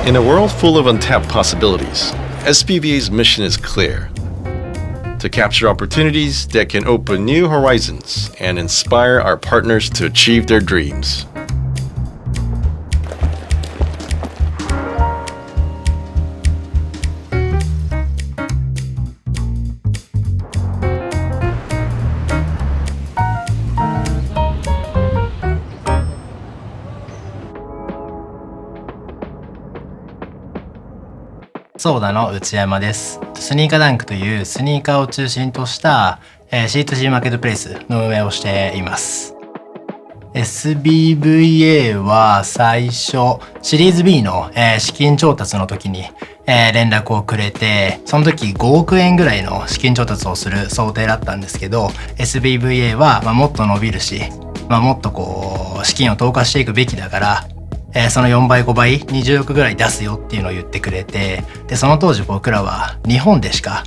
In a world full of untapped possibilities, SBVA's mission is clear: to capture opportunities that can open new horizons and inspire our partners to achieve their dreams.ソーダの内山です。スニーカーダンクというスニーカーを中心とした、C2C マーケットプレイスの運営をしています。SBVA は最初シリーズ B の、資金調達の時に、連絡をくれて、その時5億円ぐらいの資金調達をする想定だったんですけど、 SBVA は、もっと伸びるし、もっと資金を投下していくべきだから、その4倍5倍20億ぐらい出すよっていうのを言ってくれて、でその当時僕らは日本でしか、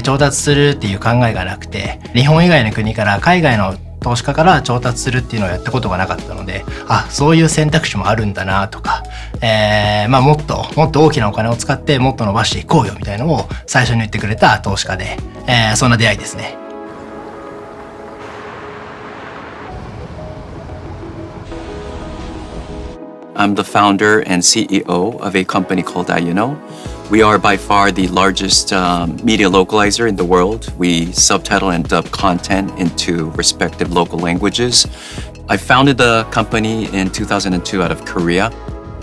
調達するっていう考えがなくて、日本以外の国から海外の投資家から調達するっていうのをやったことがなかったので、そういう選択肢もあるんだなとか、もっと大きなお金を使ってもっと伸ばしていこうよみたいなのを最初に言ってくれた投資家で、そんな出会いですね。I'm the founder and CEO of a company called Ayuno. We are by far the largest media localizer in the world. We subtitle and dub content into respective local languages. I founded the company in 2002 out of Korea,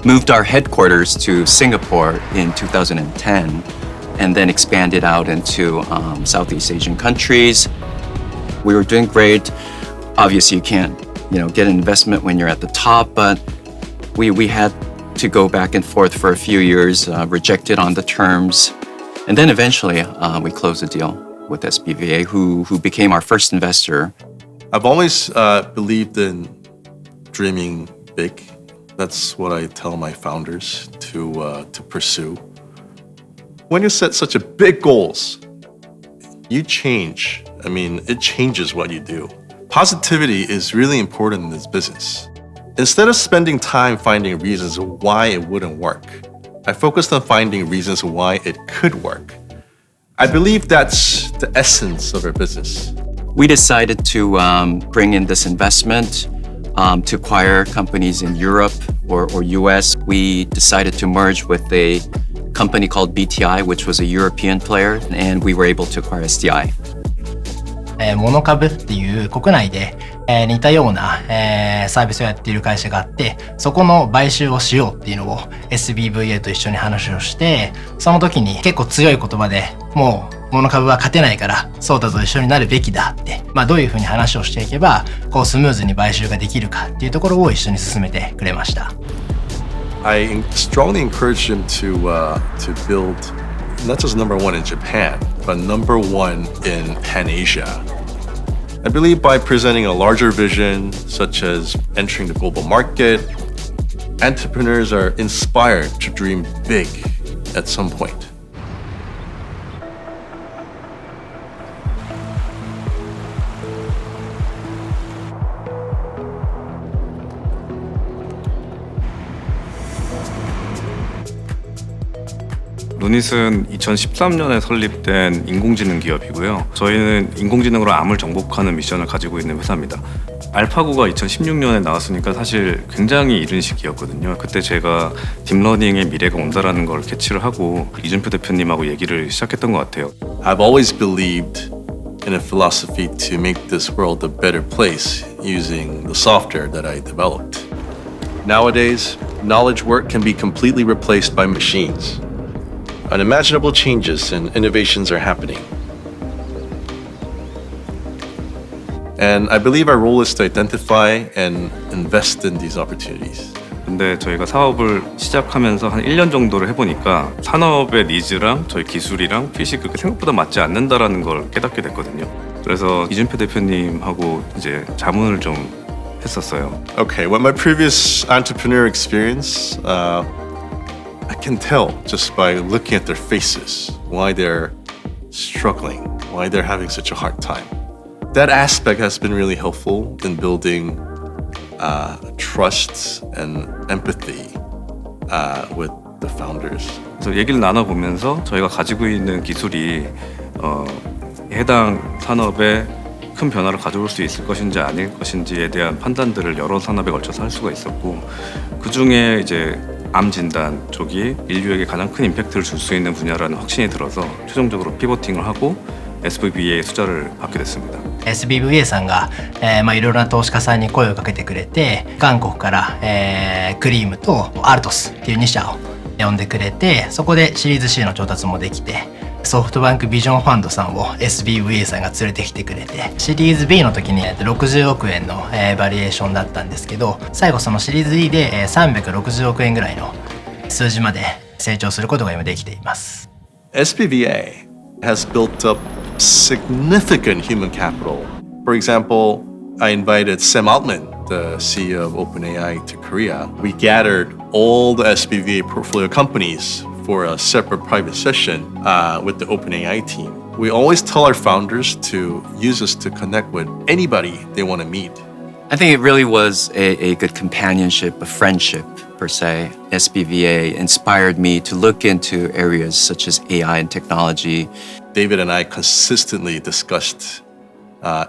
moved our headquarters to Singapore in 2010, and then expanded out into Southeast Asian countries. We were doing great. Obviously, you can't, get an investment when you're at the top, but we had to go back and forth for a few years, rejected on the terms. And then eventually we closed the deal with SBVA, who became our first investor. I've always believed in dreaming big. That's what I tell my founders to pursue. When you set such a big goals, you change. It changes what you do. Positivity is really important in this business. Instead of spending time finding reasons why it wouldn't work, I focused on finding reasons why it could work. I believe that's the essence of our business. We decided to bring in this investment to acquire companies in Europe or US. We decided to merge with a company called BTI, which was a European player, and we were able to acquire SDI. モノ株っていう国内で、似たような、サービスをやっている会社があって、そこの買収をしようっていうのを SBVA と一緒に話をして、その時に結構強い言葉で、もうモノ株は勝てないからソーダと一緒になるべきだって、どういうふうに話をしていけばスムーズに買収ができるかっていうところを一緒に進めてくれました。I strongly encourage him to build not just number one in Japan, but number one in Pan-Asia. I believe by presenting a larger vision, such as entering the global market, entrepreneurs are inspired to dream big at some point. 루닛은 2013년에 설립된 인공지능 기업이고요. 저희는 인공지능으로 암을 정복하는 미션을 가지고 있는 회사입니다. 알파고가 2016년에 나왔으니까 사실 굉장히 이른 시기였거든요. 그때 제가 딥러닝의 미래가 온다라는 걸 캐치를 하고 이준표 대표님하고 얘기를 시작했던 것 같아요. I've always believed in a philosophy to make this world a better place using the software that I developed. Nowadays, knowledge work can be completely replaced by machines. Unimaginable changes and innovations are happening. And I believe our role is to identify and invest in these opportunities. 근데 저희가 사업을 시작하면서 한 1년 정도를 해보니까 산업의 니즈랑 저희 기술이랑 핏이 그렇게 생각보다 맞지 않는다라는 걸 깨닫게 됐거든요. 그래서 이준표 대표님하고 이제 자문을 좀 했었어요. Okay, with my previous entrepreneur experience, I can tell just by looking at their faces why they're struggling, why they're having such a hard time. That aspect has been really helpful in building trust and empathy with the founders. 그래서 얘기를 나눠보면서 저희가 가지고 있는 기술이 해당 산업에 큰 변화를 가져올 수 있을 것인지 아닐 것인지에 대한 판단들을 여러 산업에 걸쳐서 할 수가 있었고, 그 중에 이제 암 진단 쪽이 인류에게 가장 큰 임팩트를 줄 수 있는 분야라는 확신이 들어서 최종적으로 피보팅을 하고 SBVA 투자를 받게 됐습니다. SBVA さんが、いろいろな投資家さんに声をかけてくれて、韓国から、クリームとアルトスっていう2社を呼んでくれて、そこでシリーズ C の調達もできて、ソフトバンクビジョンファンドさんを SBVA さんが連れてきてくれて、シリーズ B の時に60億円の、バリエーションだったんですけど、最後そのシリーズ E で、360億円ぐらいの数字まで成長することが今できています。SBVA has built up significant human capital. For example, I invited Sam Altman, the CEO of OpenAI, to Korea. We gathered all the SBVA portfolio companies for a separate private session with the OpenAI team. We always tell our founders to use us to connect with anybody they want to meet. I think it really was a good companionship, a friendship per se. SBVA inspired me to look into areas such as AI and technology. David and I consistently discussed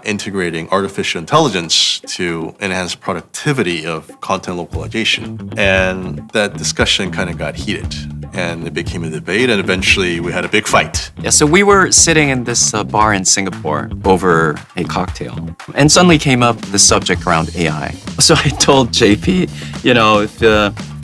integrating artificial intelligence to enhance productivity of content localization. And that discussion kind of got heated and it became a debate and eventually we had a big fight. Yeah, so we were sitting in this bar in Singapore over a cocktail and suddenly came up the subject around AI. So I told JP, you know,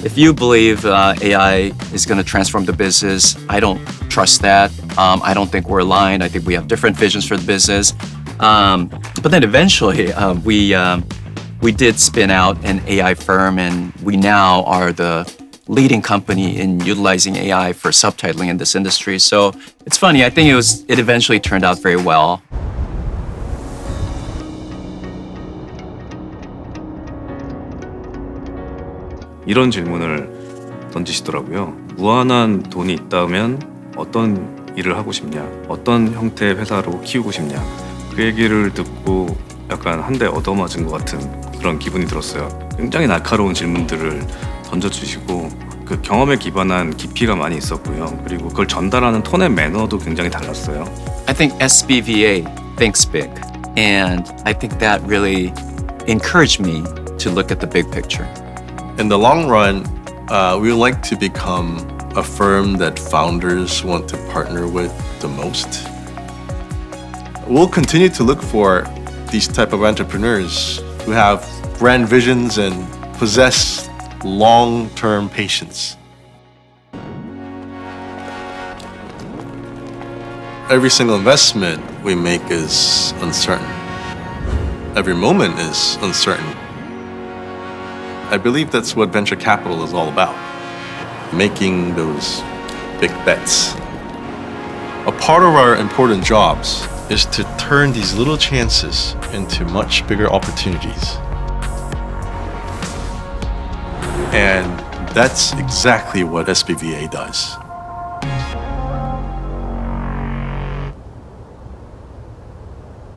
if you believe AI is going to transform the business, I don't trust that. I don't think we're aligned. I think we have different visions for the business. But then eventually we did spin out an AI firm and we now are the leading company in utilizing AI for subtitling in this industry. So it's funny, I think it eventually turned out very well. 이런 질문을 던지시더라고요. 무한한 돈이 있다면 어떤 일을 하고 싶냐? 어떤 형태의 회사로 키우고 싶냐? 그 얘기를 듣고 약간 한 대 얻어맞은 것 같은 그런 기분이 들었어요. 굉장히 날카로운 질문들을 던져주시고 그 경험에 기반한 깊이가 많이 있었고요. 그리고 그걸 전달하는 톤의 매너도 굉장히 달랐어요. I think SBVA thinks big, and I think that really encouraged me to look at the big picture. In the long run, we would like to become a firm that founders want to partner with the most. We'll continue to look for these type of entrepreneurs who have grand visions and possess long-term patience. Every single investment we make is uncertain. Every moment is uncertain. I believe that's what venture capital is all about. Making those big bets. A part of our important jobs is to turn these little chances into much bigger opportunities. And that's exactly what SBVA does.